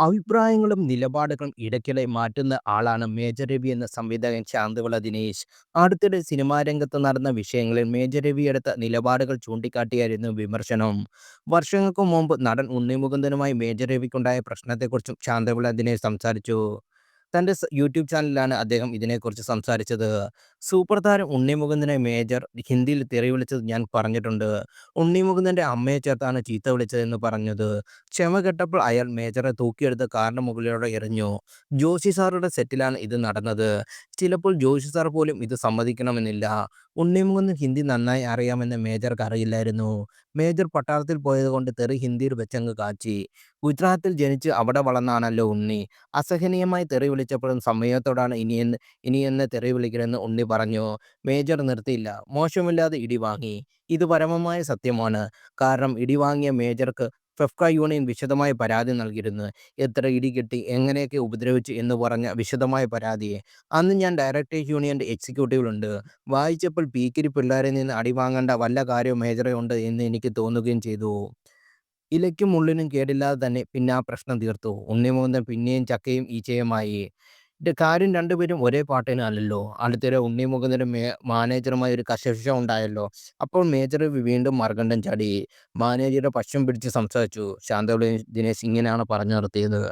അഭിപ്രായങ്ങളും നിലപാടുകളും ഇടയ്ക്കിടെ മാറ്റുന്ന ആളാണ് മേജർ രവി എന്ന സംവിധായകൻ ശാന്തവിള ദിനേശ്. അടുത്തിടെ സിനിമാ രംഗത്ത് നടന്ന വിഷയങ്ങളിൽ മേജർ രവി എടുത്ത നിലപാടുകൾ ചൂണ്ടിക്കാട്ടിയായിരുന്നു വിമർശനം. വർഷങ്ങൾക്ക് മുമ്പ് നടൻ ഉണ്ണി മുകുന്ദനുമായി മേജർ രവിക്കുണ്ടായ പ്രശ്നത്തെക്കുറിച്ചും ശാന്തവിള ദിനേശ് സംസാരിച്ചു. തന്റെ യൂട്യൂബ് ചാനലിലാണ് അദ്ദേഹം ഇതിനെക്കുറിച്ച് സംസാരിച്ചത്. സൂപ്പർ താരം ഉണ്ണി മുകുന്ദനെ മേജർ ഹിന്ദിയിൽ തെറി വിളിച്ചത് ഞാൻ പറഞ്ഞിട്ടുണ്ട്. ഉണ്ണി മുകുന്ദന്റെ അമ്മയെ ചേർത്താണ് ചീത്ത വിളിച്ചതെന്ന് പറഞ്ഞത്. ക്ഷമ കെട്ടപ്പോൾ അയാൾ മേജറെ തൂക്കിയെടുത്ത് കാറിന് മുകളിലൂടെ എറിഞ്ഞു. ജോഷി സാറുടെ സെറ്റിലാണ് ഇത് നടന്നത്. ചിലപ്പോൾ ജോഷി സാർ പോലും ഇത് സമ്മതിക്കണമെന്നില്ല. ഉണ്ണി മുകുന്ദൻ ഹിന്ദി നന്നായി അറിയാമെന്ന് മേജർക്ക് അറിയില്ലായിരുന്നു. മേജർ പട്ടാളത്തിൽ പോയതുകൊണ്ട് തെറി ഹിന്ദിയിൽ വെച്ചങ്ങ് കാച്ചി. ഗുജറാത്തിൽ ജനിച്ച് അവിടെ വളർന്നാണല്ലോ ഉണ്ണി. അസഹനീയമായി തെറി വിളിച്ചപ്പോഴും സംയമനത്തോടാണ് ഇനിയെന്ന് തെറി വിളിക്കരുതെന്ന് ഉണ്ണി പറഞ്ഞു. മേജർ നിർത്തിയില്ല. മോശമില്ലാതെ ഇടി വാങ്ങി. ഇത് പരമമായ സത്യമാണ്. കാരണം ഇടി വാങ്ങിയ മേജർക്ക് ഫെഫ്ക യൂണിയൻ വിശദമായ പരാതി നൽകിയിരുന്നു. എത്ര ഇടി കിട്ടി, എങ്ങനെയൊക്കെ ഉപദ്രവിച്ചു എന്ന് പറഞ്ഞ വിശദമായ പരാതി. അന്ന് ഞാൻ ഡയറക്ടേഴ്സ് യൂണിയന്റെ എക്സിക്യൂട്ടീവിലുണ്ട്. വായിച്ചപ്പോൾ പീക്കിരി പിള്ളേരിൽ നിന്ന് അടി വാങ്ങേണ്ട വല്ല കാര്യവും മേജറെ ഉണ്ട് എന്ന് എനിക്ക് തോന്നുകയും ചെയ്തു. ഇലയ്ക്കും മുള്ളിനും കേടില്ലാതെ തന്നെ പിന്നെ ആ പ്രശ്നം തീർത്തു. ഉണ്ണിമുകുന്ദൻ പിന്നെയും ചക്കയും ഈച്ചയുമായി. കാര്യം രണ്ടുപേരും ഒരേ പാട്ടിന് അല്ലല്ലോ. അടുത്തിടെ ഉണ്ണിമുകുന്ദനും മാനേജറുമായി ഒരു കശപിശ ഉണ്ടായല്ലോ. അപ്പോൾ മേജർ വീണ്ടും മറുകണ്ഠം ചാടി. മാനേജറുടെ പക്ഷം പിടിച്ച് സംസാരിച്ചു. ശാന്തവളി ദിനേശ് ഇങ്ങനെയാണ് പറഞ്ഞു നിർത്തിയത്.